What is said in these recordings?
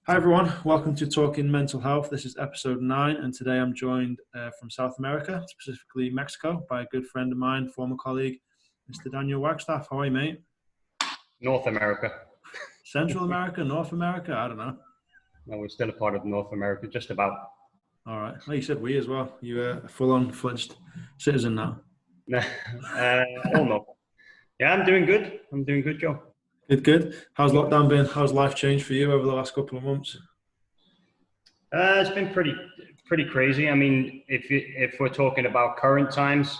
Hi everyone, welcome to Talking Mental Health. This is episode 9, and today I'm joined from South America, specifically Mexico, by a good friend of mine, former colleague, Mr. Daniel Wagstaff. How are you, mate? North America. Central America, North America? I don't know. No, we're still a part of North America, just about. All right. Well, you said we as well. You're a full-on fledged citizen now. Almost. Yeah, I'm doing good. I'm doing good, Joe. Good, good. How's lockdown been? How's life changed for you over the last couple of months? It's been pretty crazy. I mean, if we're talking about current times,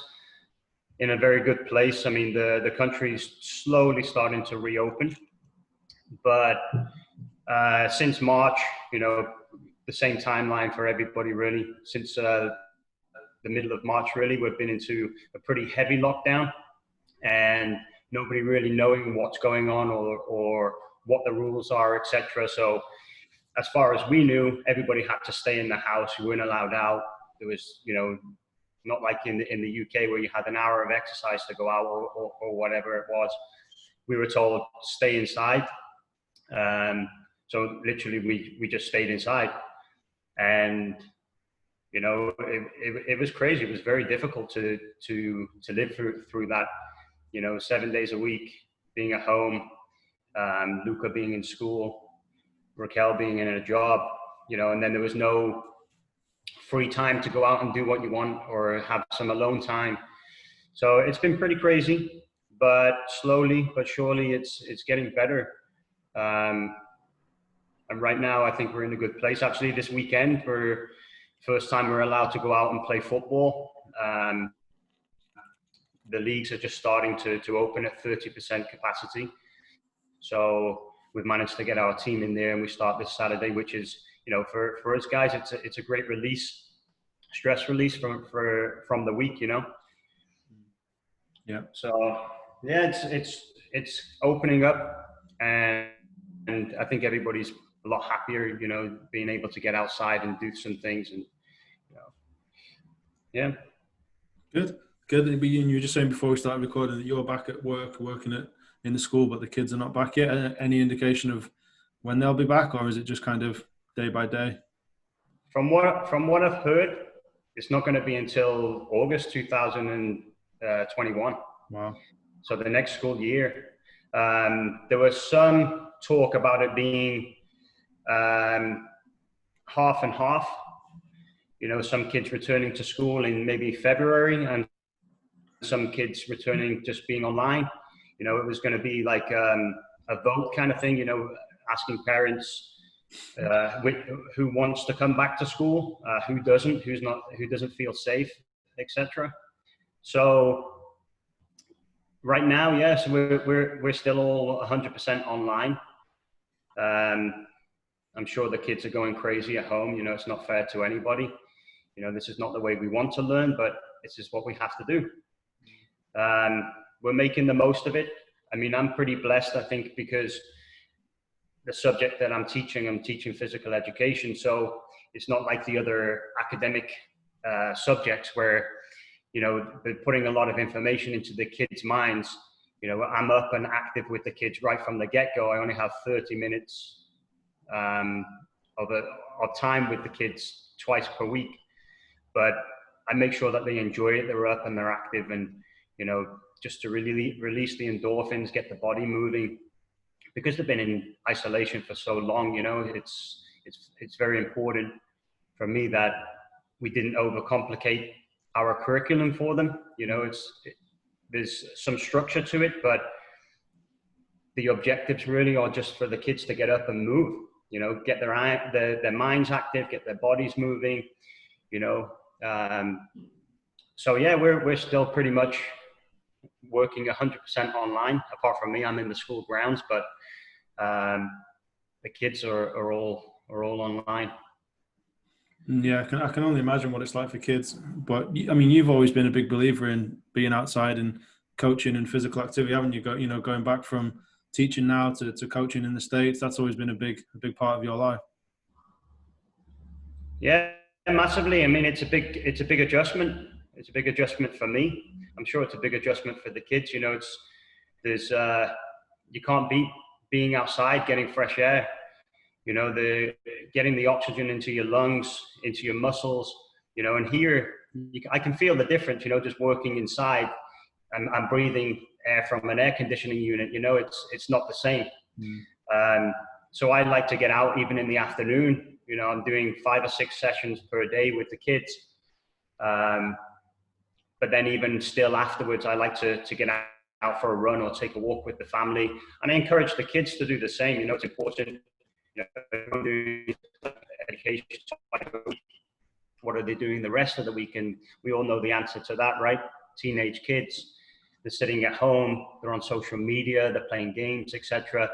in a very good place. I mean, the country's slowly starting to reopen, but since March, the same timeline for everybody really. Since the middle of March, really, we've been into a pretty heavy lockdown, and nobody really knowing what's going on or what the rules are, etc. So as far as we knew, everybody had to stay in the house. You weren't allowed out. There was, not like in the UK where you had an hour of exercise to go out or whatever it was. We were told stay inside. So literally we just stayed inside, and it was crazy. It was very difficult to live through that. 7 days a week being at home, Luca being in school, Raquel being in a job, and then there was no free time to go out and do what you want or have some alone time. So it's been pretty crazy, but slowly but surely it's getting better. And right now I think we're in a good place. Actually, this weekend, for first time we're allowed to go out and play football. The leagues are just starting to open at 30% capacity. So we've managed to get our team in there, and we start this Saturday, which is, for us guys, it's a great release, stress release from the week, Yeah. So yeah, it's opening up, and I think everybody's a lot happier, being able to get outside and do some things, and yeah. Good. Good. And you were just saying before we started recording that you're back at work, working in the school, but the kids are not back yet. Any indication of when they'll be back, or is it just kind of day by day? From what I've heard, it's not going to be until August 2021. Wow. So the next school year. There was some talk about it being half and half. Some kids returning to school in maybe February, and some kids returning just being online. It was going to be like a vote kind of thing, asking parents who wants to come back to school, who doesn't, who doesn't feel safe, etc. So right now, yes, we're still all 100% online. I'm sure the kids are going crazy at home. It's not fair to anybody. This is not the way we want to learn, but this is what we have to do. We're making the most of it. I mean, I'm pretty blessed, I think, because the subject that I'm teaching physical education. So it's not like the other academic subjects where, they're putting a lot of information into the kids' minds. I'm up and active with the kids right from the get-go. I only have 30 minutes of time with the kids twice per week. But I make sure that they enjoy it. They're up and they're active, and, just to really release the endorphins, get the body moving, because they've been in isolation for so long. It's very important for me that we didn't overcomplicate our curriculum for them. There's some structure to it, but the objectives really are just for the kids to get up and move, get their minds active, get their bodies moving, so yeah, we're still pretty much working 100% online. Apart from me, I'm in the school grounds, but the kids are all online. Yeah, I can only imagine what it's like for kids. But I mean, you've always been a big believer in being outside and coaching and physical activity, haven't you? Going back from teaching now to coaching in the States, that's always been a big part of your life. Yeah, massively. I mean, it's a big adjustment. It's a big adjustment for me. I'm sure it's a big adjustment for the kids. You can't beat being outside, getting fresh air. you know, the getting the oxygen into your lungs, into your muscles, you know, and here I can feel the difference, you know, just working inside. I'm breathing air from an air conditioning unit, you know, it's not the same. So I like to get out even in the afternoon. You know, I'm doing 5 or 6 sessions per day with the kids. But then even still afterwards, I like to get out for a run or take a walk with the family. And I encourage the kids to do the same. You know, it's important. You know, doing education. What are they doing the rest of the week? And we all know the answer to that, right? Teenage kids, they're sitting at home, they're on social media, they're playing games, etc.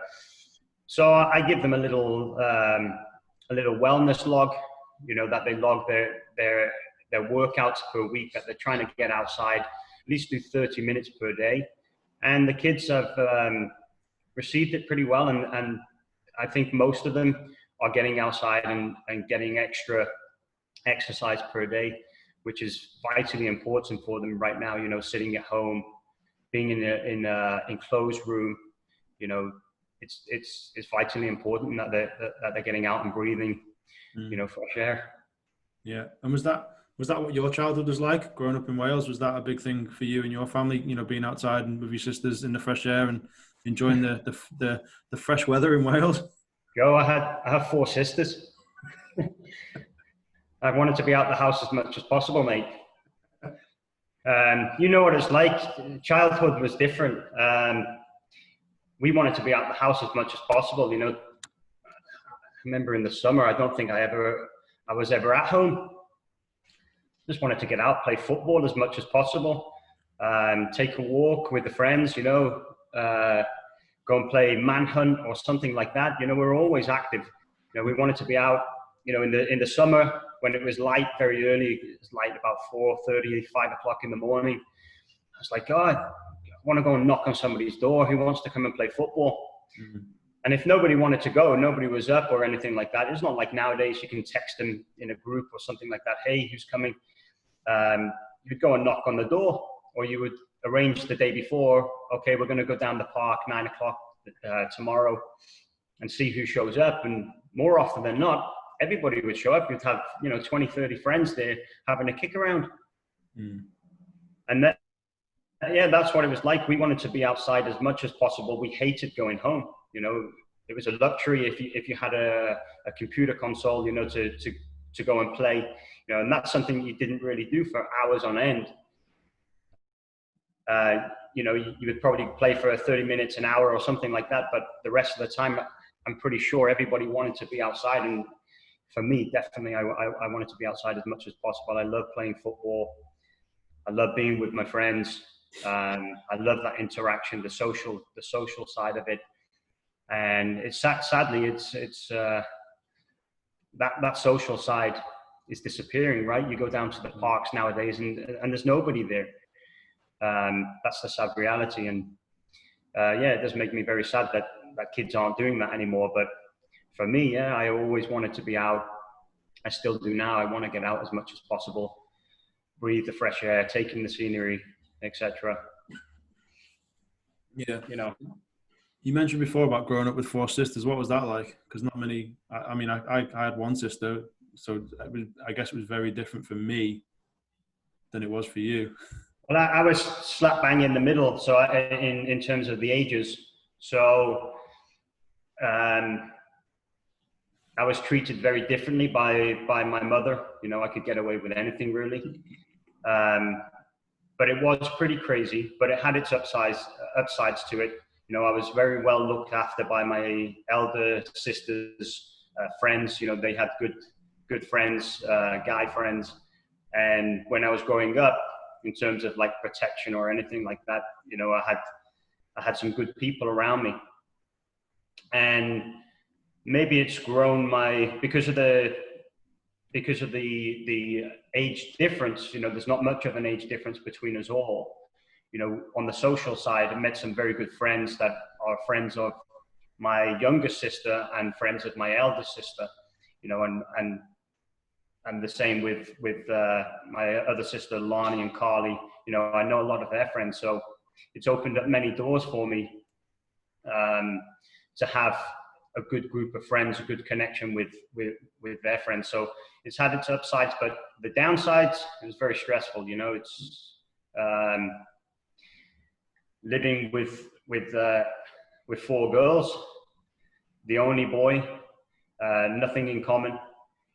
So I give them a little wellness log, you know, that they log their workouts per week, that they're trying to get outside, at least do 30 minutes per day. And the kids have received it pretty well. And I think most of them are getting outside and getting extra exercise per day, which is vitally important for them right now, you know, sitting at home, being in a enclosed room, you know, it's vitally important that they're getting out and breathing, you know, fresh air. Yeah. And was that what your childhood was like growing up in Wales? Was that a big thing for you and your family, you know, being outside and with your sisters in the fresh air and enjoying the fresh weather in Wales? Joe, I have 4 sisters. I wanted to be out the house as much as possible, mate. You know what it's like. Childhood was different. We wanted to be out the house as much as possible. You know, I remember in the summer, I don't think I was ever at home. Just wanted to get out, play football as much as possible, take a walk with the friends, you know, go and play manhunt or something like that. You know, we were always active. You know, we wanted to be out, you know, in the summer when it was light very early. It was light about 4:30, 5 o'clock in the morning. I was like, God, I want to go and knock on somebody's door who wants to come and play football. And if nobody wanted to go, nobody was up or anything like that. It's not like nowadays you can text them in a group or something like that. Hey, who's coming? You'd go and knock on the door, or you would arrange the day before. Okay, we're going to go down the park 9 o'clock tomorrow and see who shows up. And more often than not, everybody would show up. You'd have, you know, 20, 30 friends there having a kick around. And that, yeah, that's what it was like. We wanted to be outside as much as possible. We hated going home. You know, it was a luxury if you had a computer console, you know, to go and play, you know, and that's something you didn't really do for hours on end. You know, you would probably play for 30 minutes, an hour or something like that. But the rest of the time, I'm pretty sure everybody wanted to be outside. And for me, definitely, I wanted to be outside as much as possible. I love playing football. I love being with my friends. I love that interaction, the social side of it. And it's sadly, it's that social side is disappearing, right? You go down to the parks nowadays and there's nobody there. That's the sad reality. And yeah, it does make me very sad that kids aren't doing that anymore. But for me, yeah, I always wanted to be out. I still do now. I want to get out as much as possible, breathe the fresh air, take in the scenery, etc. Yeah. You know. You mentioned before about growing up with 4 sisters. What was that like? Because not many. I mean, I had 1 sister, so I guess it was very different for me than it was for you. Well, I was slap bang in the middle. So in terms of the ages, so I was treated very differently by my mother. You know, I could get away with anything really, but it was pretty crazy. But it had its upsides to it. You know, I was very well looked after by my elder sister's friends. You know, they had good friends, guy friends. And when I was growing up, in terms of like protection or anything like that, you know, I had some good people around me. And maybe it's grown because of the age difference. You know, there's not much of an age difference between us all. You know, on the social side, I met some very good friends that are friends of my younger sister and friends of my elder sister, you know, and the same with my other sister, Lonnie and Carly. You know, I know a lot of their friends. So it's opened up many doors for me to have a good group of friends, a good connection with their friends. So it's had its upsides, but the downsides, it was very stressful. You know, it's living with four girls, the only boy, nothing in common,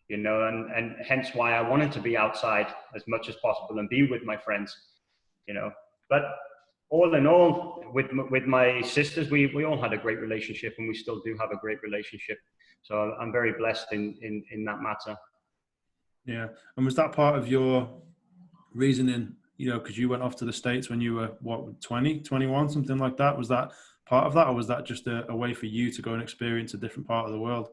you know, and hence why I wanted to be outside as much as possible and be with my friends, you know. But all in all, with my sisters, we all had a great relationship, and we still do have a great relationship. So I'm very blessed in that matter. Yeah. And was that part of your reasoning, you know, because you went off to the States when you were, what, 20, 21, something like that? Was that part of that, or was that just a way for you to go and experience a different part of the world?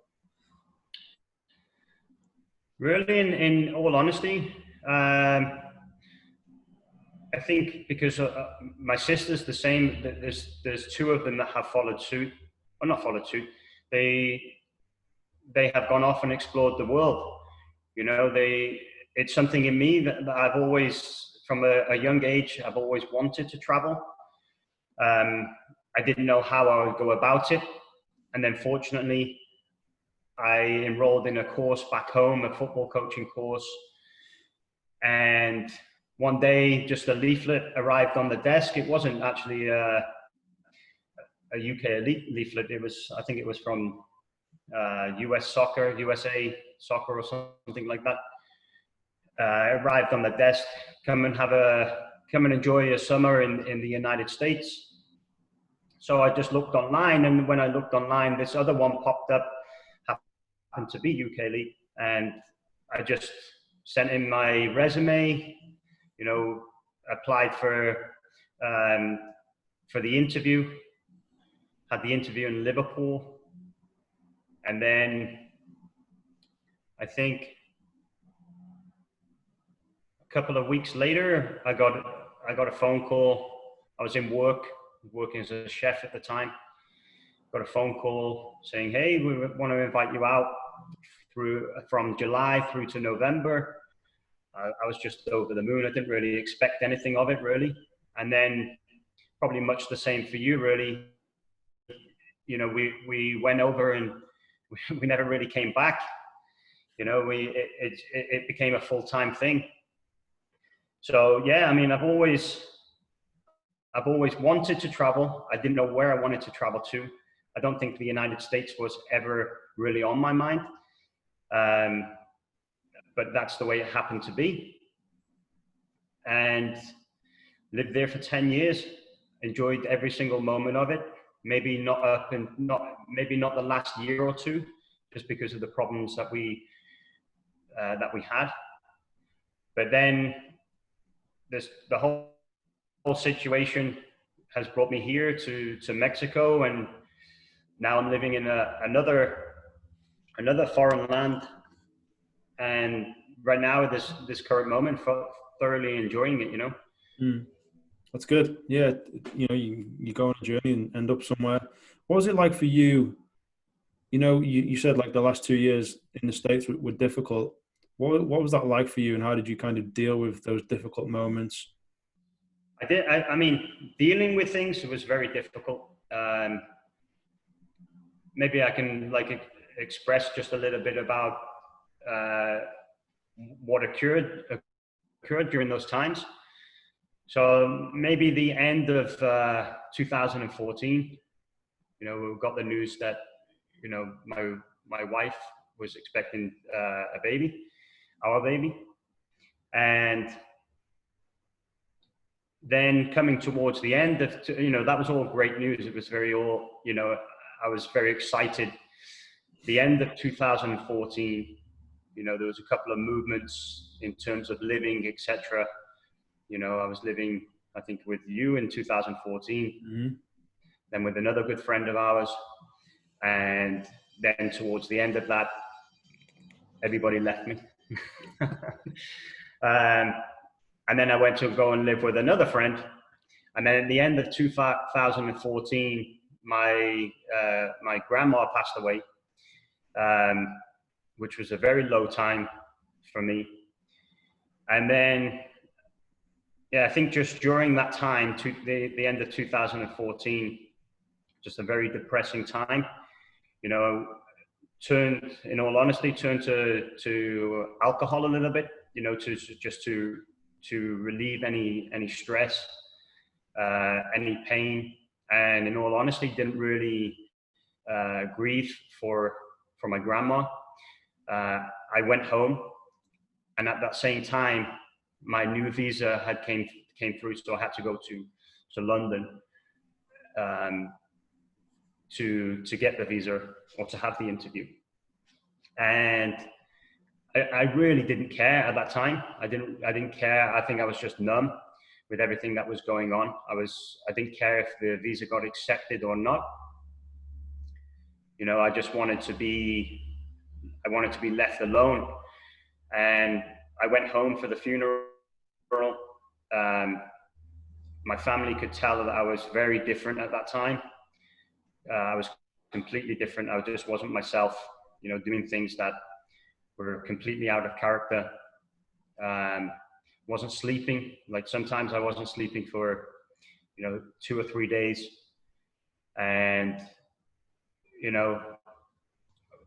Really, in all honesty, I think because my sister's the same. There's two of them that have followed suit, or not followed suit. They have gone off and explored the world. You know, it's something in me that I've always, from a young age, I've always wanted to travel. I didn't know how I would go about it, and then fortunately, I enrolled in a course back home, a football coaching course, and one day just a leaflet arrived on the desk. It wasn't actually a UK leaflet. It was, I think it was from USA soccer or something like that. It arrived on the desk. Come and enjoy your summer in the United States. So I just looked online, and when I looked online, this other one popped up, happened to be UK League, and I just sent in my resume, you know, applied for the interview, had the interview in Liverpool, and then I think a couple of weeks later, I got a phone call. I was in working as a chef at the time. Got a phone call saying, "Hey, we want to invite you out from July through to November." I was just over the moon. I didn't really expect anything of it, really. And then probably much the same for you, really. You know, we went over and we never really came back. You know, it became a full-time thing. So yeah, I mean, I've always wanted to travel. I didn't know where I wanted to travel to. I don't think the United States was ever really on my mind. But that's the way it happened to be. And lived there for 10 years, enjoyed every single moment of it. Maybe not the last year or two, just because of the problems that we had. But then the whole situation has brought me here to Mexico, and now I'm living in another foreign land, and right now this current moment, thoroughly enjoying it, you know. That's good. Yeah, you know, you go on a journey and end up somewhere. What was it like for you? You know, you said like the last 2 years in the States were difficult. What was that like for you, and how did you kind of deal with those difficult moments? I mean, dealing with things was very difficult. Maybe I can express just a little bit about what occurred during those times. So maybe the end of 2014, you know, we got the news that, you know, my wife was expecting our baby, and then coming towards the end of, you know, that was all great news. It was you know, I was very excited. The end of 2014, you know, there was a couple of movements in terms of living, etc. You know, I was living, I think, with you in 2014, then with another good friend of ours. And then towards the end of that, everybody left me. And then I went to go and live with another friend. And then at the end of 2014, my grandma passed away, which was a very low time for me. And then, yeah, I think just during that time, to the end of 2014, just a very depressing time. you know, in all honesty, turned to alcohol a little bit, you know, to relieve any stress, any pain, and in all honesty, didn't really grieve for my grandma. I went home, and at that same time, my new visa had came through, so I had to go to London to get the visa or to have the interview. And I really didn't care at that time. I didn't care. I think I was just numb with everything that was going on. I didn't care if the visa got accepted or not. You know, I just wanted to be left alone. And I went home for the funeral. My family could tell that I was very different at that time. I was completely different. I just wasn't myself, you know, doing things that were completely out of character. Wasn't sleeping. Like sometimes I wasn't sleeping for, you know, 2 or 3 days. And, you know,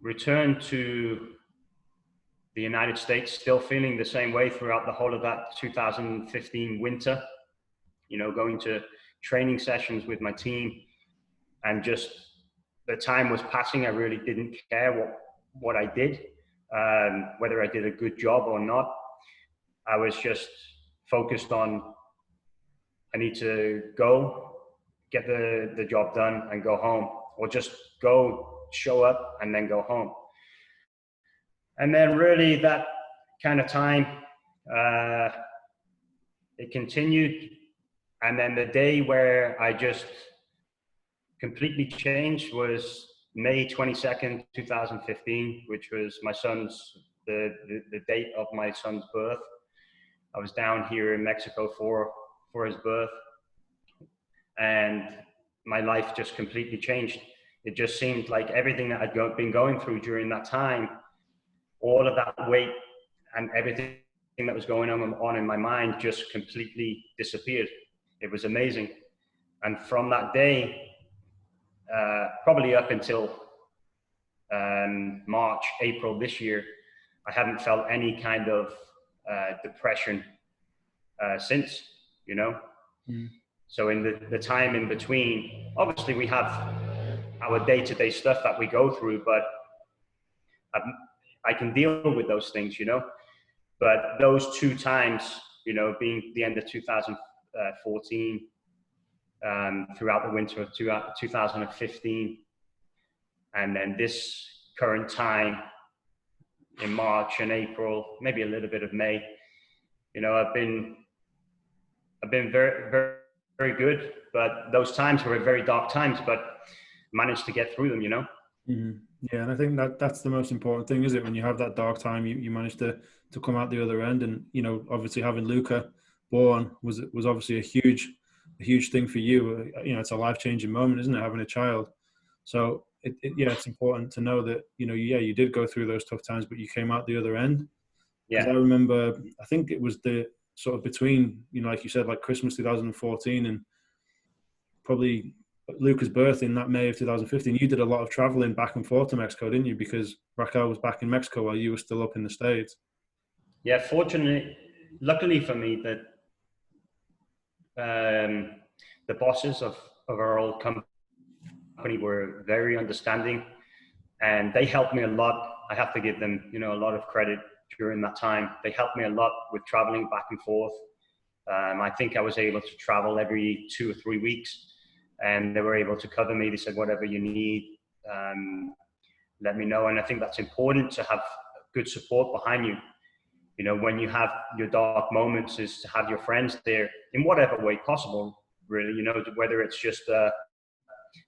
returned to the United States, still feeling the same way throughout the whole of that 2015 winter, you know, going to training sessions with my team, and just the time was passing. I really didn't care what I did, whether I did a good job or not. I was just focused on, I need to go, get the job done and go home, or just go, show up and then go home. And then really that kind of time, it continued. And then the day where I just completely changed was May 22nd, 2015, which was my son's, the date of my son's birth. I was down here in Mexico for his birth, and my life just completely changed. It just seemed like everything that I'd been going through during that time, all of that weight and everything that was going on in my mind just completely disappeared. It was amazing. And from that day, probably up until March, April this year, I haven't felt any kind of depression since, you know. So in the time in between, obviously we have our day-to-day stuff that we go through, but I can deal with those things, you know. But those 2 times, you know, being the end of 2014, throughout the winter of 2015, and then this current time in March and April, maybe a little bit of May, you know, I've been very, very, very good. But those times were very dark times, but managed to get through them, you know. Mm-hmm. Yeah, and I think that's the most important thing, is it? When you have that dark time, you manage to come out the other end. And, you know, obviously having Luca born was obviously a huge thing for you. You know, it's a life-changing moment, isn't it, having a child? So it's important to know that, you know, you did go through those tough times, but you came out the other end. Because I remember, I think it was the sort of between, you know, like you said, like Christmas 2014 and probably Luca's birth in that May of 2015, you did a lot of traveling back and forth to Mexico, didn't you? Because Raquel was back in Mexico while you were still up in the States. Yeah, fortunately, luckily for me, that the bosses of our old company were very understanding, and they helped me a lot. I have to give them, you know, a lot of credit during that time. They helped me a lot with traveling back and forth. I think I was able to travel every 2 or 3 weeks, and they were able to cover me. They said, whatever you need, let me know. And I think that's important, to have good support behind you. You know, when you have your dark moments, is to have your friends there in whatever way possible, really, you know, whether it's just a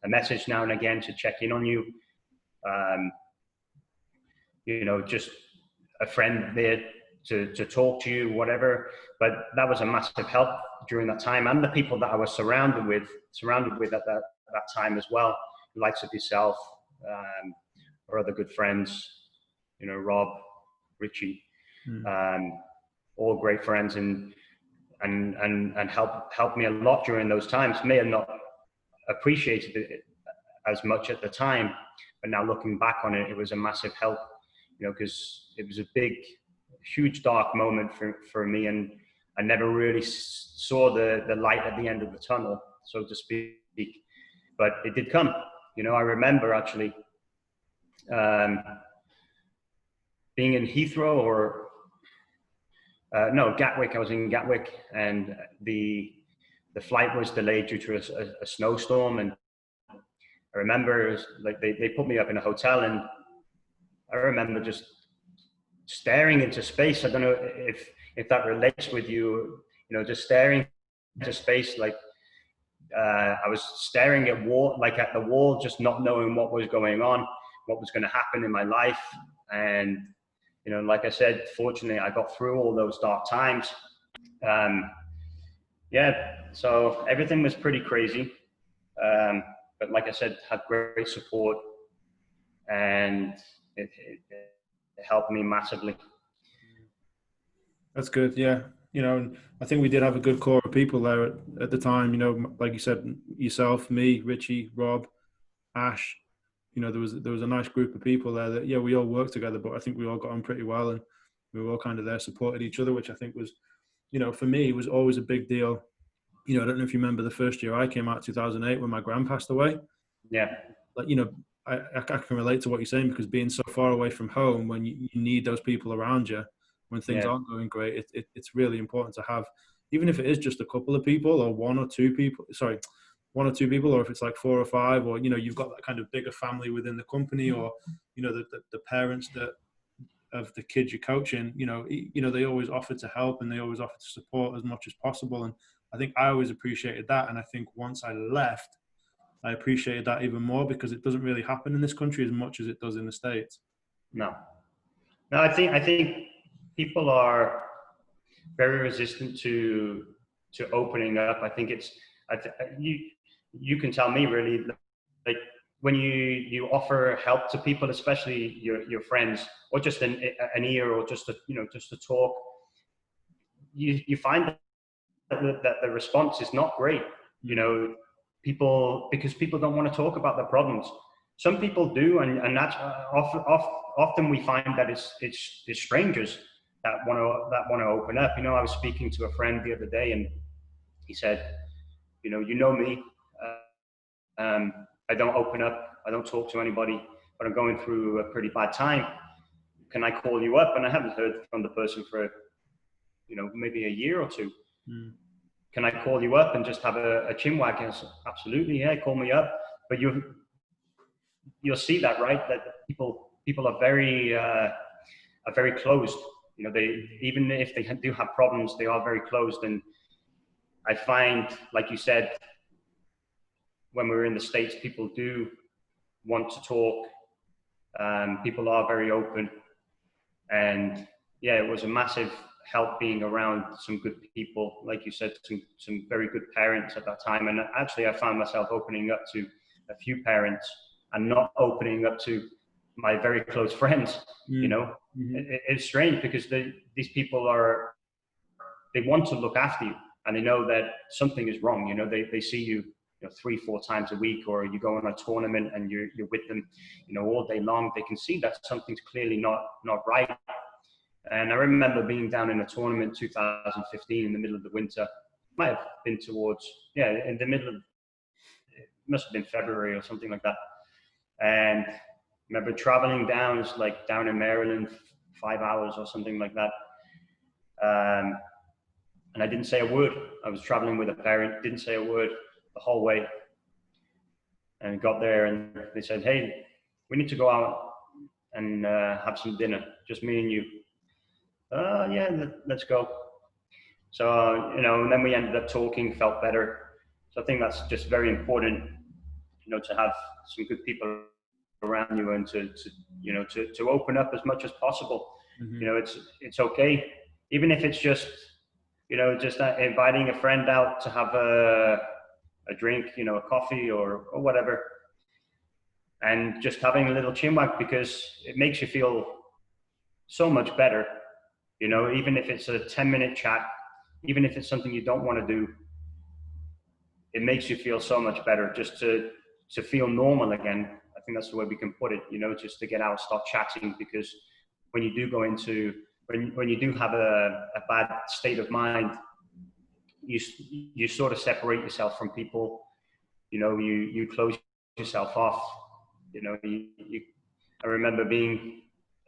message now and again to check in on you, you know, just a friend there to talk to you, whatever. But that was a massive help during that time, and the people that I was surrounded with at that time as well, the likes of yourself, or other good friends, you know, Rob, Richie, all great friends, and helped me a lot during those times. May have not appreciated it as much at the time, But now looking back on it, it was a massive help, you know, because it was a big, huge dark moment for me, and I never really saw the light at the end of the tunnel, so to speak. But it did come. You know, I remember actually being in Heathrow or no, Gatwick. I was in Gatwick, and the flight was delayed due to a snowstorm. And I remember it was like they put me up in a hotel, and I remember just staring into space. I don't know if that relates with you, you know, just staring into space. Like I was staring at the wall, just not knowing what was going on, what was going to happen in my life. And, you know, like I said, fortunately I got through all those dark times. Yeah, so everything was pretty crazy. But like I said, had great support, and it helped me massively. That's good. Yeah. You know, and I think we did have a good core of people there at the time, you know, like you said, yourself, me, Richie, Rob, Ash, you know, there was a nice group of people there that, yeah, we all worked together, but I think we all got on pretty well, and we were all kind of there, supported each other, which I think was, you know, for me, was always a big deal. You know, I don't know if you remember the first year I came out, 2008, when my gran passed away. Yeah. Like, you know, I can relate to what you're saying, because being so far away from home, when you need those people around you, when things aren't going great, it's really important to have, even if it is just a couple of people or one or two people, or if it's like 4 or 5, or, you know, you've got that kind of bigger family within the company, or, you know, the parents that of the kids you're coaching, you know, they always offer to help, and they always offer to support as much as possible. And I think I always appreciated that. And I think once I left, I appreciated that even more, because it doesn't really happen in this country as much as it does in the States. No, I think people are very resistant to opening up. I think it's you can tell me really, like when you offer help to people, especially your friends, or just an ear, or just to talk, you find that the response is not great. You know, because people don't want to talk about their problems. Some people do, and that's often we find that it's strangers that want to open up. You know, I was speaking to a friend the other day, and he said, you know me, I don't open up, I don't talk to anybody, but I'm going through a pretty bad time. Can I call you up? And I haven't heard from the person for, you know, maybe a year or two. Can I call you up and just have a chin wag? And I said, absolutely, yeah, call me up. But you'll see that, right? That people are very closed. You know, they, even if they do have problems, they are very closed. And I find, like you said, when we're in the States, people do want to talk. People are very open. And yeah, it was a massive help being around some good people, like you said, some very good parents at that time. And actually, I found myself opening up to a few parents and not opening up to my very close friends. You know, it's strange, because these people they want to look after you, and they know that something is wrong. You know, they see you, 3-4 times a week, or you go on a tournament and you're with them, all day long. They can see that something's clearly not right. And I remember being down in a tournament 2015 in the middle of the winter. Might have been towards, in the middle of, it must have been February or something like that. And I remember traveling down, it's like down in Maryland, 5 hours or something like that. And I didn't say a word. I was traveling with a parent, didn't say a word the whole way. And got there, and they said, hey, we need to go out and have some dinner, just me and you. Yeah, let's go. So, and then we ended up talking, felt better. So I think that's just very important, to have some good people around you, and to open up as much as possible. It's okay, even if it's just, just inviting a friend out to have a drink, a coffee or whatever, and just having a little chin wag, because it makes you feel so much better. Even if it's a 10-minute chat, even if it's something you don't want to do, it makes you feel so much better just to feel normal again. I think that's the way we can put it, you know, just to get out, start chatting, because when you do go into, when you do have a bad state of mind, you sort of separate yourself from people, you know, you close yourself off, you know, I remember being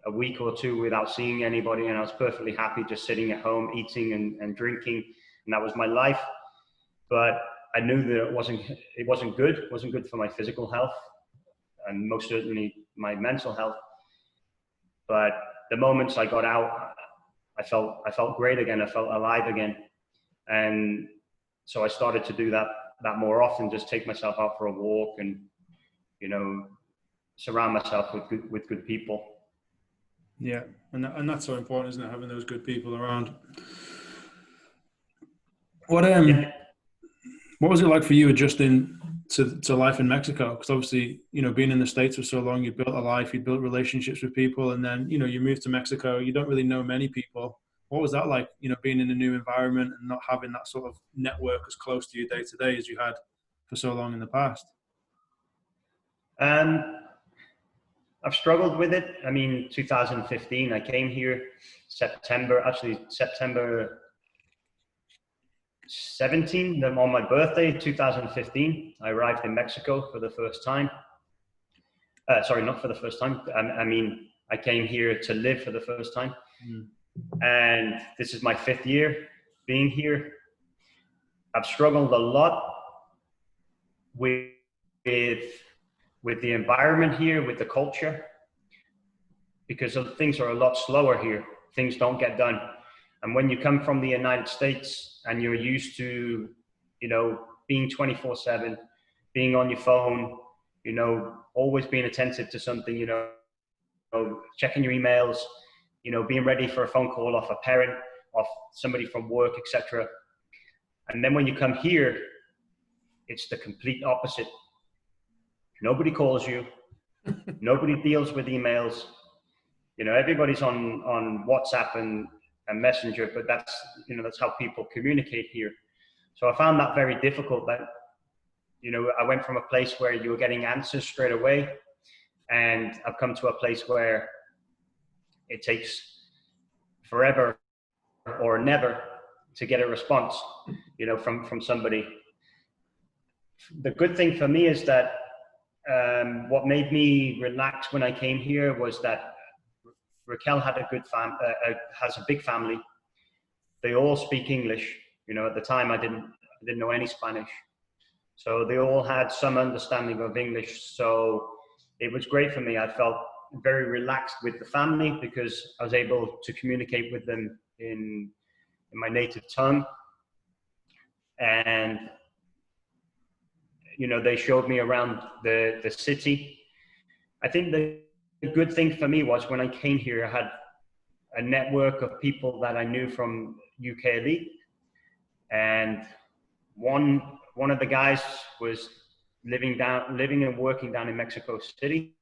a week or two without seeing anybody, and I was perfectly happy just sitting at home, eating and drinking, and that was my life. But I knew that it wasn't good. It wasn't good for my physical health, and most certainly my mental health. But the moments I got out, I felt great again. I felt alive again, and so I started to do that more often. Just take myself out for a walk, and you know, surround myself with good people. Yeah, and that's so important, isn't it? Having those good people around. Yeah. What was it like for you adjusting to life in Mexico? Because obviously, you know, being in the States for so long, you built a life, you built relationships with people, and then, you know, you moved to Mexico. You don't really know many people. What was that like, you know, being in a new environment and not having that sort of network as close to you day to day as you had for so long in the past? I've struggled with it. I mean, 2015, I came here September 17, on my birthday, 2015. I arrived in Mexico for the first time. Sorry, not for the first time. I mean, I came here to live for the first time. Mm. And this is my 5th year being here. I've struggled a lot with the environment here, with the culture, because things are a lot slower here. Things don't get done. And when you come from the United States and you're used to, you know, being 24/7, being on your phone, you know, always being attentive to something, you know, checking your emails, you know, being ready for a phone call off a parent, off somebody from work, etc. And then when you come here, it's the complete opposite. Nobody calls you. Nobody deals with emails. You know, everybody's on WhatsApp and Messenger, but that's, you know, that's how people communicate here. So I found that very difficult. That, you know, I went from a place where you were getting answers straight away, and I've come to a place where it takes forever or never to get a response, you know, from somebody. The good thing for me is that what made me relax when I came here was that Raquel had has a big family. They all speak English. You know, at the time I didn't know any Spanish, so they all had some understanding of English. So it was great for me. I felt very relaxed with the family because I was able to communicate with them in my native tongue, and you know, they showed me around the city. I think the good thing for me was when I came here, I had a network of people that I knew from UK Elite, and one of the guys was living and working down in Mexico City.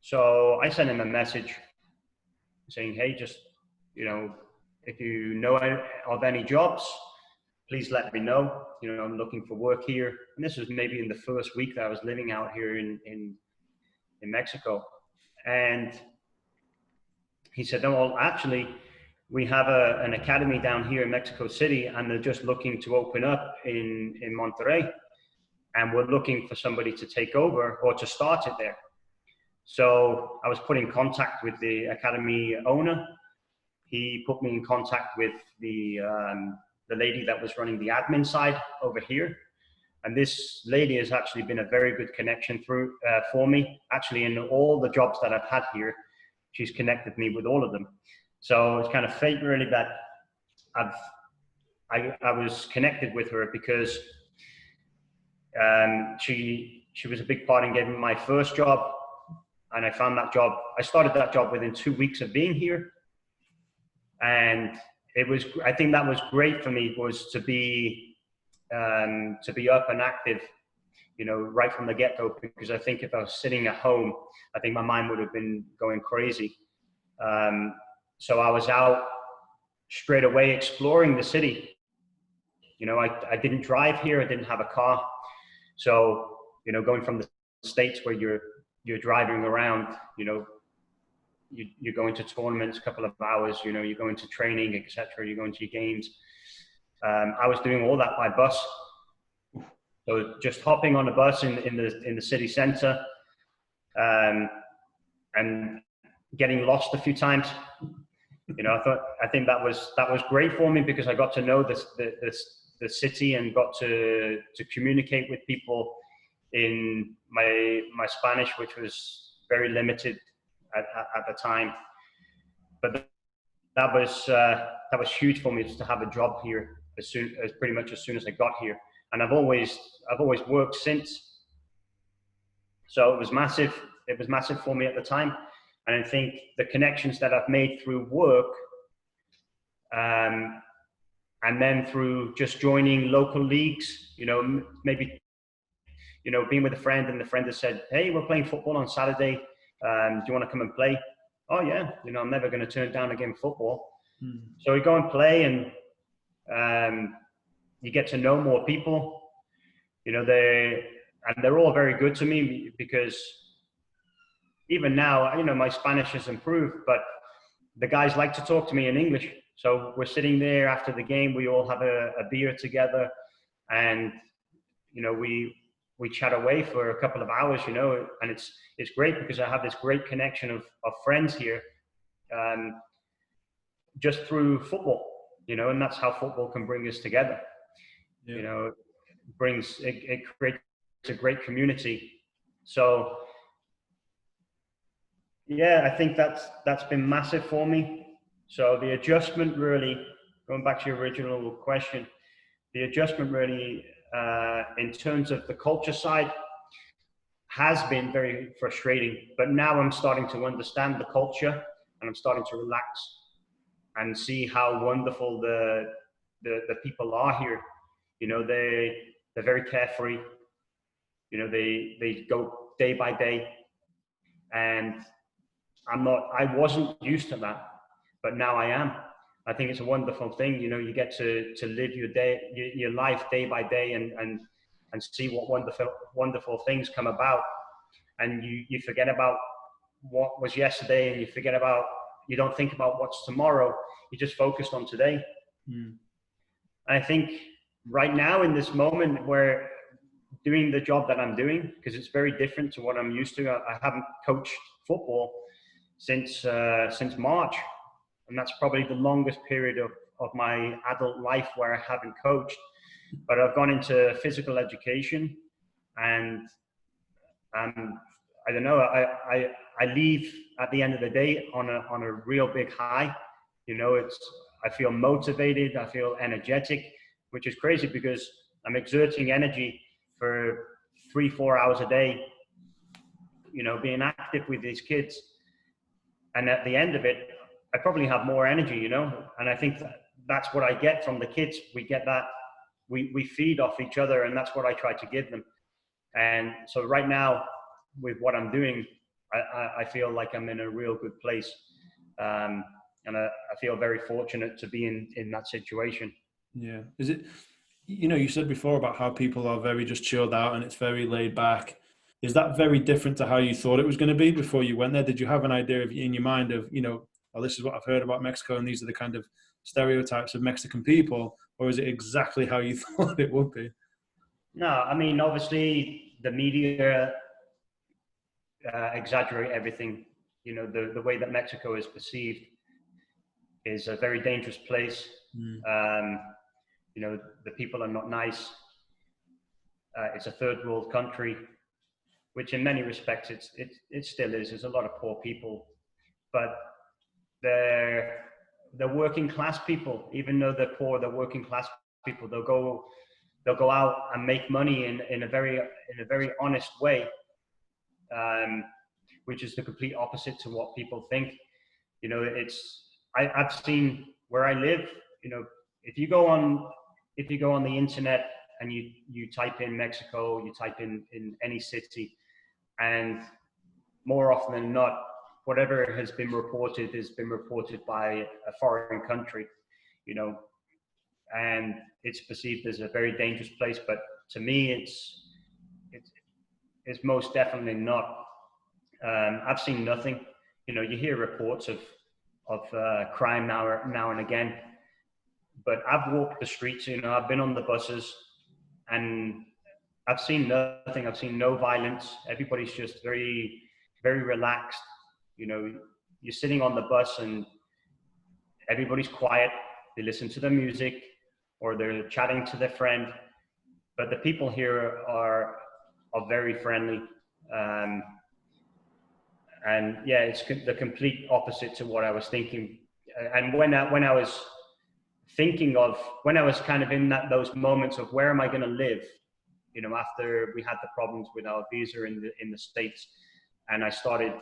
So I sent him a message saying, hey, just, you know, if you know of any jobs, please let me know. You know, I'm looking for work here. And this was maybe in the first week that I was living out here in Mexico. And he said, no, well, actually, we have an academy down here in Mexico City, and they're just looking to open up in Monterrey. And we're looking for somebody to take over or to start it there. So I was put in contact with the academy owner. He put me in contact with the lady that was running the admin side over here. And this lady has actually been a very good connection for me. Actually, in all the jobs that I've had here, she's connected me with all of them. So it's kind of fate really that I was connected with her, because she was a big part in getting my first job. And I found that job, I started that job within 2 weeks of being here. And it was, I think that was great for me, was to be up and active, you know, right from the get-go, because I think if I was sitting at home, I think my mind would have been going crazy. So I was out straight away exploring the city. You know, I didn't drive here, I didn't have a car. So, you know, going from the States where you're you're driving around, you're going to tournaments a couple of hours, you're going to training, etc. You're going to your games. I was doing all that by bus. So just hopping on a bus in the city center, and getting lost a few times. I think that was great for me, because I got to know the city and got to communicate with people in my Spanish, which was very limited at the time. But that was huge for me, just to have a job here pretty much as soon as I got here. And I've always worked since. So it was massive. It was massive for me at the time. And I think the connections that I've made through work, and then through just joining local leagues, maybe, being with a friend, and the friend has said, "Hey, we're playing football on Saturday. Do you want to come and play?" Oh yeah, I'm never going to turn down a game of football. So we go and play, and you get to know more people. They're all very good to me, because even now, my Spanish has improved, but the guys like to talk to me in English. So we're sitting there after the game, we all have a beer together, and we chat away for a couple of hours, and it's great, because I have this great connection of friends here, just through football, and that's how football can bring us together. Yeah. It creates a great community. So yeah, I think that's been massive for me. So the adjustment, really, going back to your original question, the adjustment really, in terms of the culture side, has been very frustrating. But now I'm starting to understand the culture, and I'm starting to relax and see how wonderful the people are here. They're very carefree. They go day by day, and I wasn't used to that, but now I am. I think it's a wonderful thing. You get to live your life day by day, and see what wonderful things come about. And you forget about what was yesterday, and you don't think about what's tomorrow. You're just focused on today. And I think right now, in this moment, where doing the job that I'm doing, because it's very different to what I'm used to. I haven't coached football since March, and that's probably the longest period of my adult life where I haven't coached. But I've gone into physical education, and I don't know, I leave at the end of the day on a real big high. I feel motivated, I feel energetic, which is crazy, because I'm exerting energy for 3-4 hours a day, being active with these kids. And at the end of it, I probably have more energy, and I think that's what I get from the kids. We get that, we feed off each other, and that's what I try to give them. And so right now, with what I'm doing, I feel like I'm in a real good place. And I feel very fortunate to be in that situation. Yeah. Is it, you said before about how people are very just chilled out and it's very laid back. Is that very different to how you thought it was going to be before you went there? Did you have an idea in your mind of, oh, this is what I've heard about Mexico, and these are the kind of stereotypes of Mexican people, or is it exactly how you thought it would be? No, I mean, obviously the media exaggerate everything. The way that Mexico is perceived is a very dangerous place. The people are not nice. It's a third world country, which in many respects it still is. There's a lot of poor people, but they're working class people. Even though they're poor, they're working class people. They'll go out and make money in a very honest way, which is the complete opposite to what people think. I've seen where I live. If you go on the internet and you type in Mexico, you type in any city, and more often than not, whatever has been reported by a foreign country, and it's perceived as a very dangerous place. But to me, it's most definitely not. I've seen nothing. You know, you hear reports of crime now and again, but I've walked the streets. You know, I've been on the buses, and I've seen nothing. I've seen no violence. Everybody's just very, very relaxed. You know, you're sitting on the bus and everybody's quiet. They listen to the music or they're chatting to their friend. But the people here are very friendly. And yeah, it's the complete opposite to what I was thinking. And when I was thinking of, when I was kind of in those moments of where am I going to live, you know, after we had the problems with our visa in the States, and I started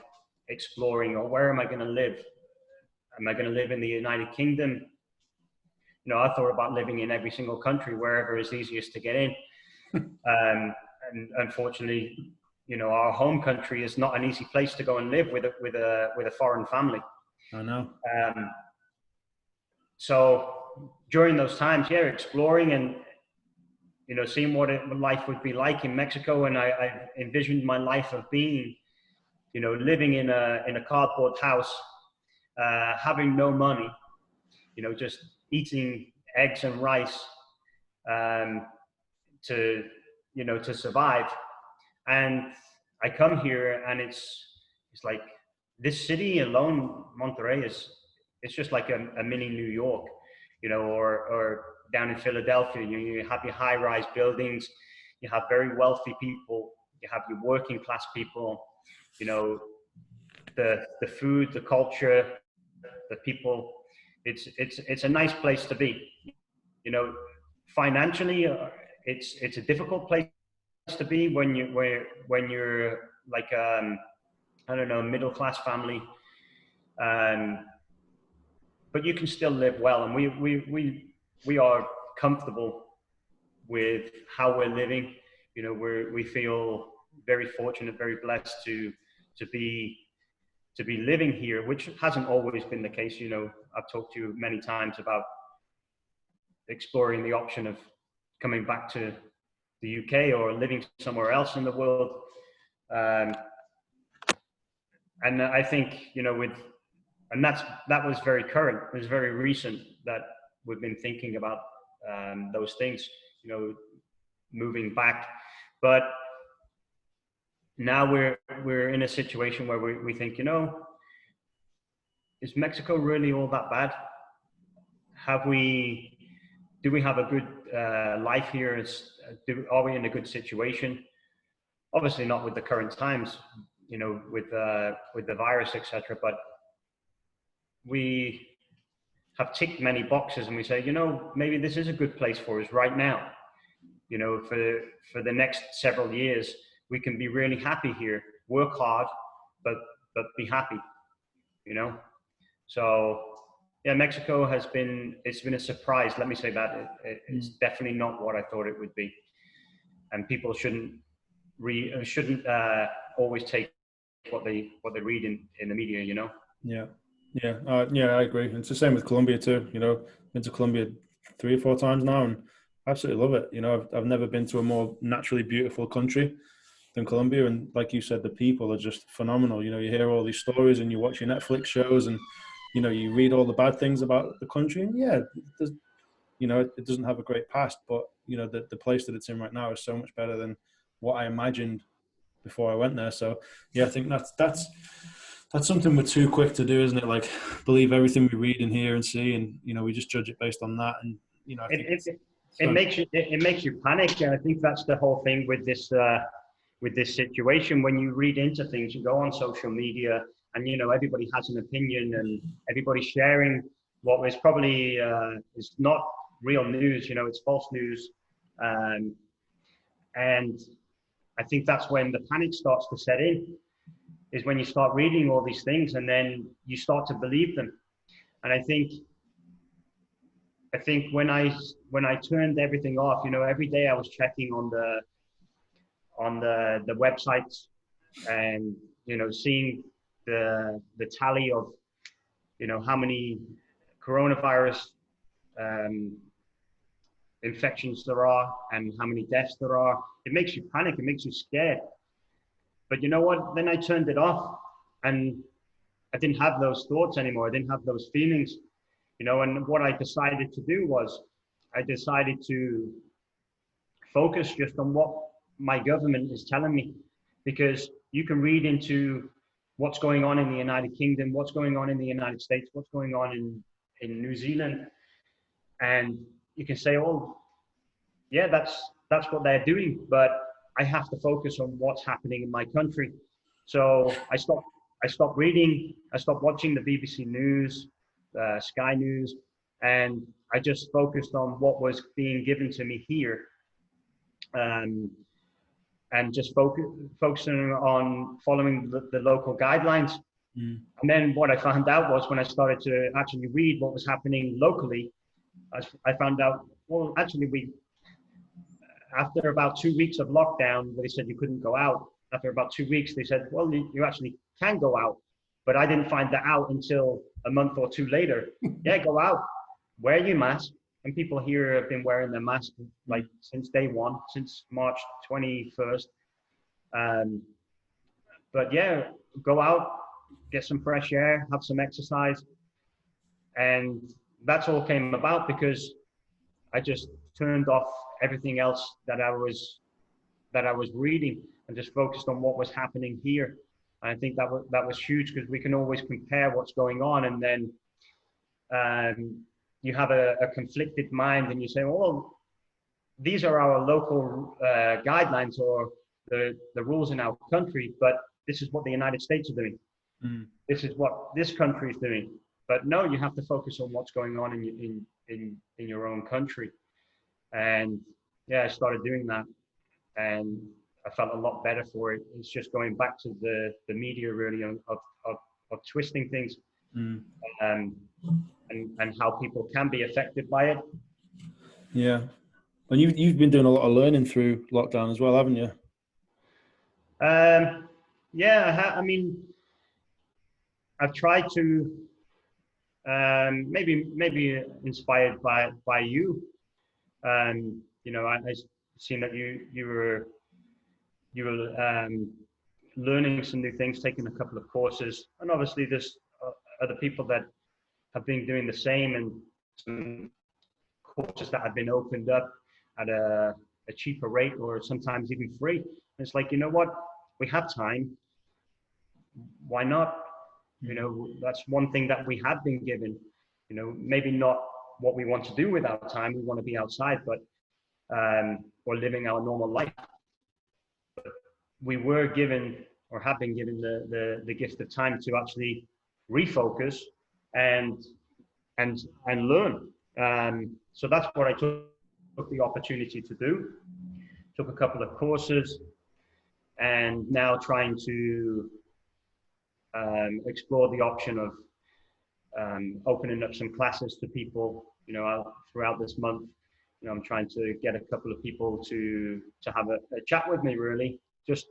exploring, oh, where am I going to live? Am I going to live in the United Kingdom? You know, I thought about living in every single country, wherever is easiest to get in. And unfortunately, you know, our home country is not an easy place to go and live with a foreign family. I know. So during those times, yeah, exploring and, you know, seeing what life would be like in Mexico, and I envisioned my life of being, you know, living in a cardboard house, having no money, you know, just eating eggs and rice to, you know, to survive. And I come here, and it's like this city alone, Monterrey, it's just like a mini New York, you know, or down in Philadelphia. You have your high-rise buildings, you have very wealthy people, you have your working class people, you know, the food, the culture, the people. It's a nice place to be. You know, financially, it's a difficult place to be when you're like I don't know, middle class family, but you can still live well, and we are comfortable with how we're living. You know, we feel very fortunate, very blessed to be living here, which hasn't always been the case. You know, I've talked to you many times about exploring the option of coming back to the UK or living somewhere else in the world. And I think, you know, and that was very current. It was very recent that we've been thinking about those things, you know, moving back. But now we're in a situation where we think, you know, is Mexico really all that bad? Do we have a good life here? Are we in a good situation? Obviously not with the current times, you know, with the virus, etc. But we have ticked many boxes, and we say, you know, maybe this is a good place for us right now. You know, for the next several years, we can be really happy here, work hard, but be happy. You know, so yeah, Mexico it's been a surprise. Let me say that it's definitely not what I thought it would be, and people shouldn't always take what they read in the media. You know. Yeah. Yeah, I agree. It's the same with Colombia too. You know, been to Colombia 3 or 4 times now, and absolutely love it. You know, I've never been to a more naturally beautiful country than Colombia, and like you said, the people are just phenomenal. You know, you hear all these stories, and you watch your Netflix shows, and you know, you read all the bad things about the country, and yeah, you know, it doesn't have a great past, but you know, the place that it's in right now is so much better than what I imagined before I went there. So yeah, I think that's something we're too quick to do, isn't it? Like, believe everything we read and hear and see, and you know, we just judge it based on that. And you know, I think it makes you panic, and I think that's the whole thing with this situation. When you read into things, you go on social media, and you know, everybody has an opinion, and everybody's sharing what is probably is not real news. You know, it's false news, and I think that's when the panic starts to set in. Is when you start reading all these things, and then you start to believe them. And I think when I turned everything off, you know, every day I was checking on the websites, and you know, seeing the tally of, you know, how many coronavirus infections there are and how many deaths there are. It makes you panic. It makes you scared. But you know what? Then I turned it off, and I didn't have those thoughts anymore. I didn't have those feelings, you know. And what I decided to do was, I decided to focus just on what my government is telling me, because you can read into what's going on in the United Kingdom, what's going on in the United States, what's going on in New Zealand, and you can say, oh, yeah, that's what they're doing, but I have to focus on what's happening in my country. So I stopped reading, I stopped watching the BBC News, Sky News, and I just focused on what was being given to me here, um, and just focusing on following the local guidelines. Mm. And then what I found out was, when I started to actually read what was happening locally, I found out, well, actually, after about 2 weeks of lockdown, they said you couldn't go out. After about 2 weeks, they said, well, you actually can go out. But I didn't find that out until a month or two later. Yeah, go out, wear your mask. And people here have been wearing their mask like since day one, since March 21st. But yeah, go out, get some fresh air, have some exercise. And that's all came about because I just turned off everything else that I was reading and just focused on what was happening here. And I think that was huge, because we can always compare what's going on, and then you have a conflicted mind, and you say, well, these are our local guidelines or the rules in our country, but this is what the United States are doing. Mm. This is what this country is doing. But no, you have to focus on what's going on in your own country. And yeah, I started doing that, and I felt a lot better for it. It's just going back to the media, really, of twisting things, Mm. and how people can be affected by it. Yeah. And you've been doing a lot of learning through lockdown as well, haven't you? Yeah, I mean, I've tried to, maybe inspired by you. You know, I seen that you were learning some new things, taking a couple of courses, and obviously there's other people that have been doing the same, and some courses that have been opened up at a cheaper rate, or sometimes even free. And it's like, you know what, we have time, why not? You know, that's one thing that we have been given. You know, maybe not what we want to do with our time, we want to be outside, but or living our normal life. But we were given, or have been given, the gift of time to actually refocus and learn. So that's what I took the opportunity to do. Took a couple of courses, and now trying to explore the option of opening up some classes to people. You know, throughout this month, you know, I'm trying to get a couple of people to have a chat with me, really, just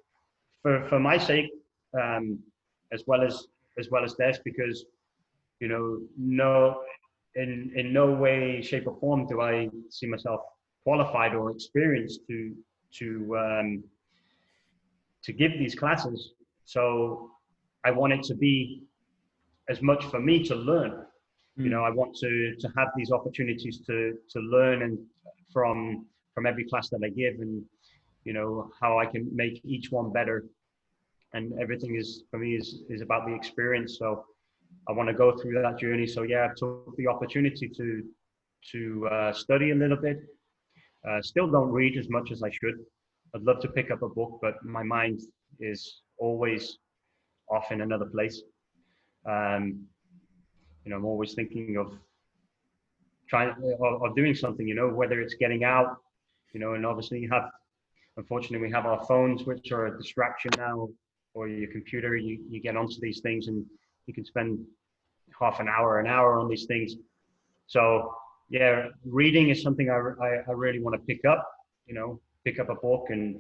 for my sake, as well as theirs, because, you know, in no way, shape, or form do I see myself qualified or experienced to give these classes. So I want it to be as much for me to learn. You know, I want to have these opportunities to learn, and from every class that I give, and, you know, how I can make each one better. And everything is, for me, is about the experience. So I want to go through that journey. So yeah, I took the opportunity to study a little bit. Still don't read as much as I should. I'd love to pick up a book, but my mind is always off in another place. You know, I'm always thinking of doing something, you know, whether it's getting out, you know, and obviously unfortunately, we have our phones, which are a distraction now, or your computer. You get onto these things, and you can spend half an hour on these things. So yeah, reading is something I really want to pick up, you know, pick up a book and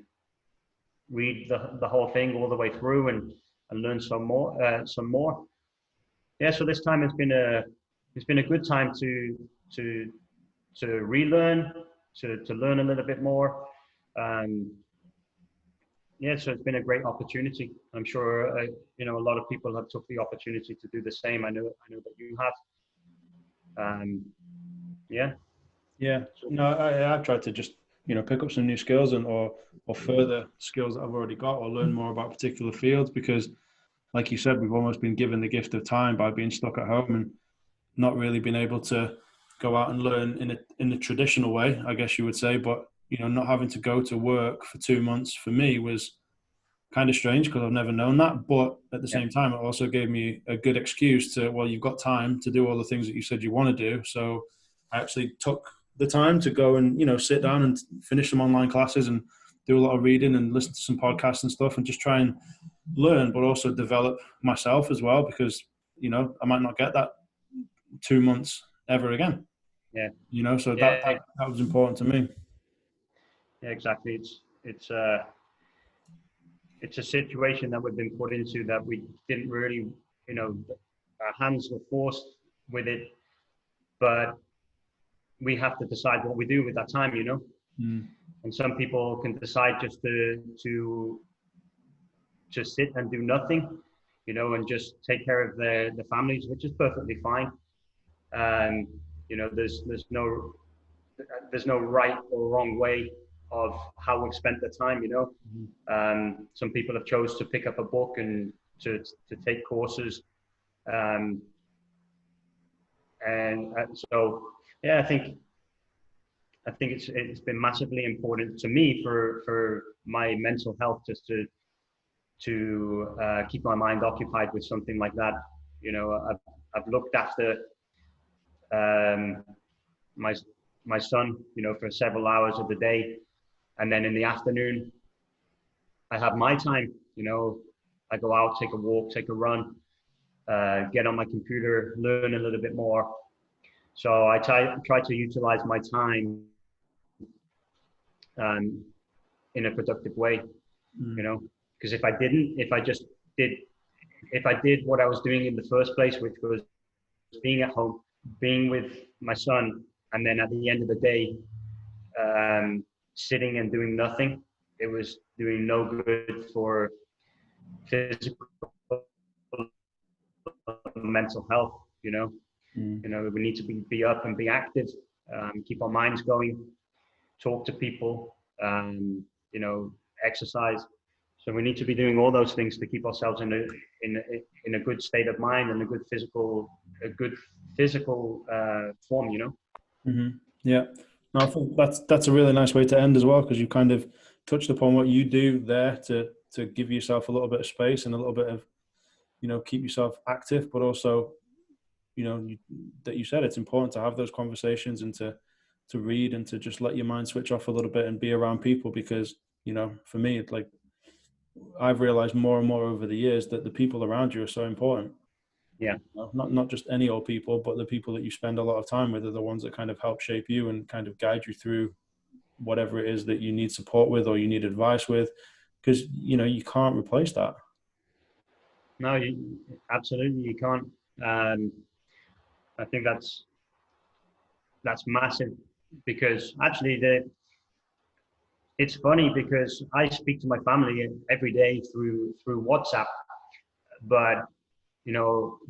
read the whole thing all the way through, and learn some more. Yeah, so this time it's been a good time to relearn, to learn a little bit more. yeah, so it's been a great opportunity. I'm sure, you know, a lot of people have took the opportunity to do the same. I know that you have. Yeah. Yeah, So, no, I've tried to just, you know, pick up some new skills and or further skills that I've already got, or learn more about particular fields, because like you said, we've almost been given the gift of time by being stuck at home and not really been able to go out and learn in a traditional way, I guess you would say. But you know, not having to go to work for 2 months for me was kind of strange because I've never known that. But at the yeah, same time, it also gave me a good excuse to, well, you've got time to do all the things that you said you want to do. So I actually took the time to go and, you know, sit down and finish some online classes and do a lot of reading and listen to some podcasts and stuff and just try and learn, but also develop myself as well, because, you know, I might not get that 2 months ever again, yeah, you know, so that, yeah, that, that was important to me. yeah, exactly. It's a situation that we've been put into that we didn't really, you know, our hands were forced with it, but we have to decide what we do with that time, you know. Mm. And some people can decide just to sit and do nothing, you know, and just take care of the families, which is perfectly fine. Um, you know, there's no right or wrong way of how we've spent the time, you know. Some people have chose to pick up a book and to take courses, um, and so yeah, I think it's been massively important to me for my mental health, just to keep my mind occupied with something like that. You know, I've looked after um, my my son, you know, for several hours of the day, and then in the afternoon I have my time. You know, I go out, take a walk, take a run, get on my computer, learn a little bit more. So I try to utilize my time um, in a productive way. You Mm. know, because if I didn't, did, if I did what I was doing in the first place, which was being at home, being with my son, and then at the end of the day, sitting and doing nothing, it was doing no good for physical mental health. Mm. We need to be up and be active, keep our minds going, talk to people, you know, exercise. So we need to be doing all those things to keep ourselves in a good state of mind and a good physical form. Mm-hmm. Yeah, no, I think that's a really nice way to end as well, because you kind of touched upon what you do there to give yourself a little bit of space and a little bit of, you know, keep yourself active, but also, you know, that you said it's important to have those conversations and to read and to just let your mind switch off a little bit and be around people, because, you know, for me, it's like I've realized more and more over the years that the people around you are so important. Yeah. You know, not just any old people, but the people that you spend a lot of time with are the ones that kind of help shape you and kind of guide you through whatever it is that you need support with or you need advice with, because, you know, you can't replace that. No, absolutely you can't. Um, I think that's massive, because actually it's funny because I speak to my family every day through WhatsApp, but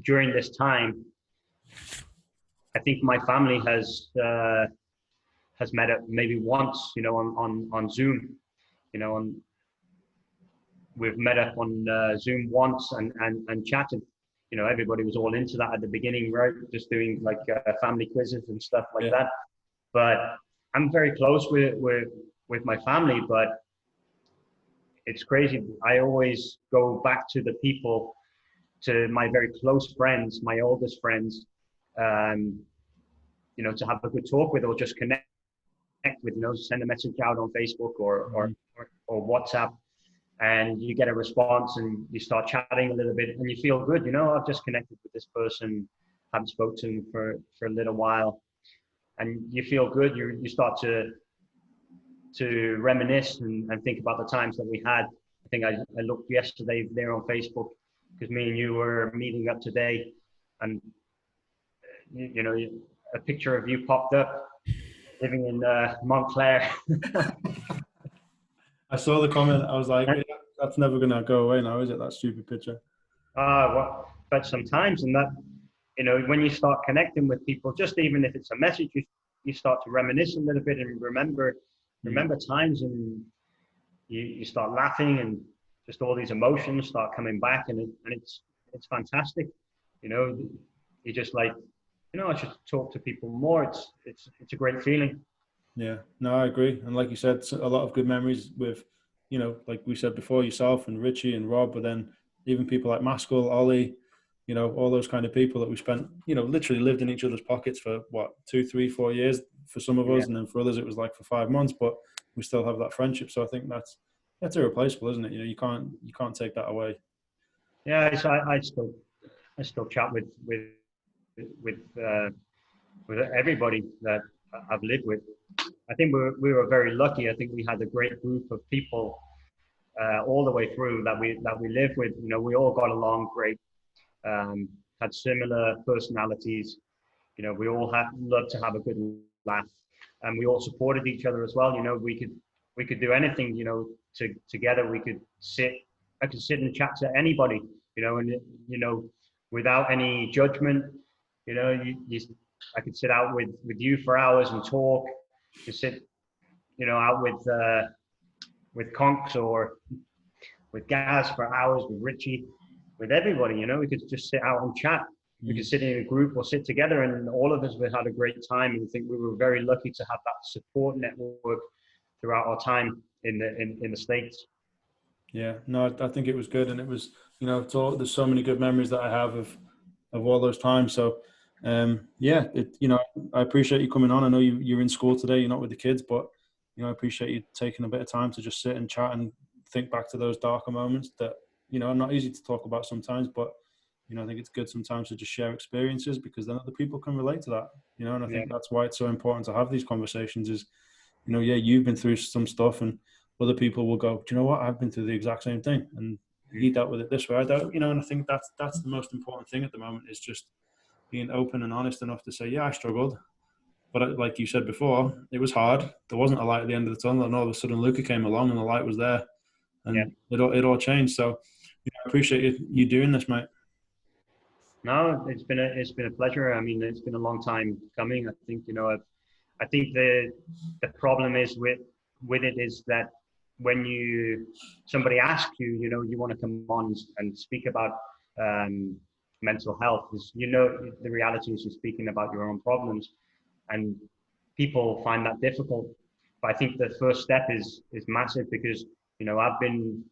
during this time, I think my family has met up maybe once, on Zoom, on we've met up on Zoom once and chatted. Everybody was all into that at the beginning, right? Just doing like family quizzes and stuff like Yeah. that. But I'm very close with my family, but it's crazy. I always go back to the people, to my very close friends, my oldest friends, um, to have a good talk with or just connect with, send a message out on Facebook or WhatsApp, and you get a response and you start chatting a little bit and you feel good. I've just connected with this person, haven't spoken to him for a little while, and you feel good. You start to reminisce and think about the times that we had. I think I looked yesterday there on Facebook because me and you were meeting up today, and a picture of you popped up living in Montclair. I saw the comment. I was like, that's never going to go away now, is it? That stupid picture. But sometimes, and that, when you start connecting with people, just even if it's a message, you start to reminisce a little bit and remember times, and you start laughing, and just all these emotions start coming back, and it's fantastic. You're just like, I should talk to people more. It's a great feeling. Yeah, no, I agree. And like you said, a lot of good memories with, like we said before, yourself and Richie and Rob, but then even people like Maskell, Ollie, all those kind of people that we spent, literally lived in each other's pockets for what, 2, 3, 4 years for some of us. And then for others, it was like for 5 months, but we still have that friendship. So I think that's irreplaceable, isn't it? You can't take that away. Yeah, I still chat with everybody that I've lived with. I think we were very lucky. I think we had a great group of people all the way through that we lived with. We all got along great, had similar personalities. We all loved to have a good laugh, and we all supported each other as well. We could do anything. Together we could sit. I could sit and chat to anybody. And without any judgment. I could sit out with you for hours and talk. To sit, out with Conks or with Gaz for hours, with Richie, with everybody. We could just sit out and chat. We could sit in a group or sit together, and all of us we had a great time. And I think we were very lucky to have that support network throughout our time in the States. Yeah, no, I think it was good, and it was, there's so many good memories that I have of all those times. So, yeah, I appreciate you coming on. I know you're in school today, you're not with the kids, but I appreciate you taking a bit of time to just sit and chat and think back to those darker moments that are not easy to talk about sometimes, but I think it's good sometimes to just share experiences, because then other people can relate to that. And I think that's why it's so important to have these conversations. Is yeah, you've been through some stuff, and other people will go, do you know what? I've been through the exact same thing, and he dealt with it this way. I don't, and I think that's the most important thing at the moment, is just being open and honest enough to say, yeah, I struggled, but like you said before, it was hard. There wasn't a light at the end of the tunnel, and all of a sudden Luca came along and the light was there, and it all changed. So I appreciate you doing this, mate. No, it's been a pleasure. I mean, it's been a long time coming. I think I think the problem is with it is that when somebody asks you, you want to come on and speak about mental health, is the reality is you're speaking about your own problems, and people find that difficult. But I think the first step is massive, because I've been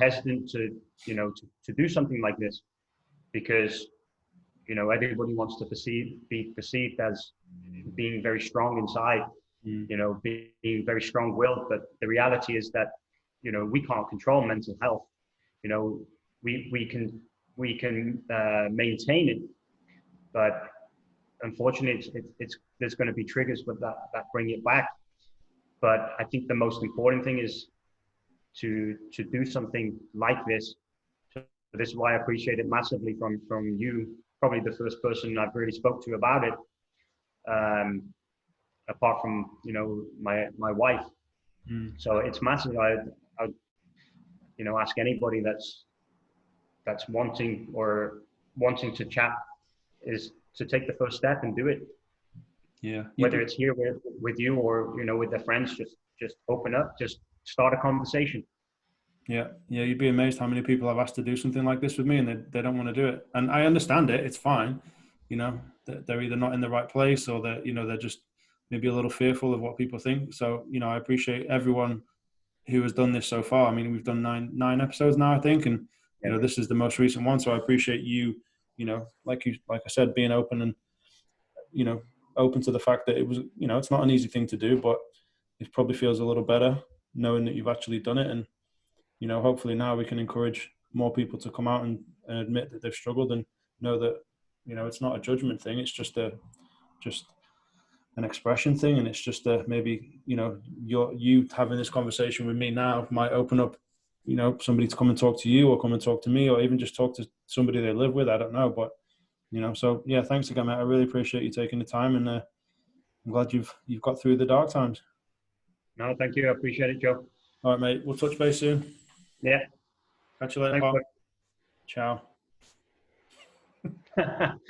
hesitant to to do something like this, because everybody wants to be perceived as being very strong inside, being very strong-willed. But the reality is that we can't control mental health. We can maintain it, but unfortunately, there's going to be triggers with that bring it back. But I think the most important thing is to do something like this. So this is why I appreciate it massively from you. Probably the first person I've really spoke to about it, apart from my wife. So it's massive. I ask anybody that's wanting to chat, is to take the first step and do it. Yeah. Whether it's here with you or with their friends, just open up, just start a conversation. Yeah, you'd be amazed how many people I've asked to do something like this with me, and they don't want to do it. And I understand it; it's fine. They're either not in the right place, or they're just maybe a little fearful of what people think. So I appreciate everyone who has done this so far. I mean, we've done nine episodes now, I think, and this is the most recent one. So I appreciate you. Like I said, being open and open to the fact that it was it's not an easy thing to do, but it probably feels a little better knowing that you've actually done it. And hopefully now we can encourage more people to come out and admit that they've struggled, and know that it's not a judgment thing. It's just an expression thing, and it's just maybe you having this conversation with me now might open up somebody to come and talk to you, or come and talk to me, or even just talk to somebody they live with. I don't know, but so yeah, thanks again, mate. I really appreciate you taking the time, and I'm glad you've got through the dark times. No, thank you. I appreciate it, Joe. All right, mate. We'll touch base soon. Yeah. Catch you later, Thanks, Paul. Ciao. bud.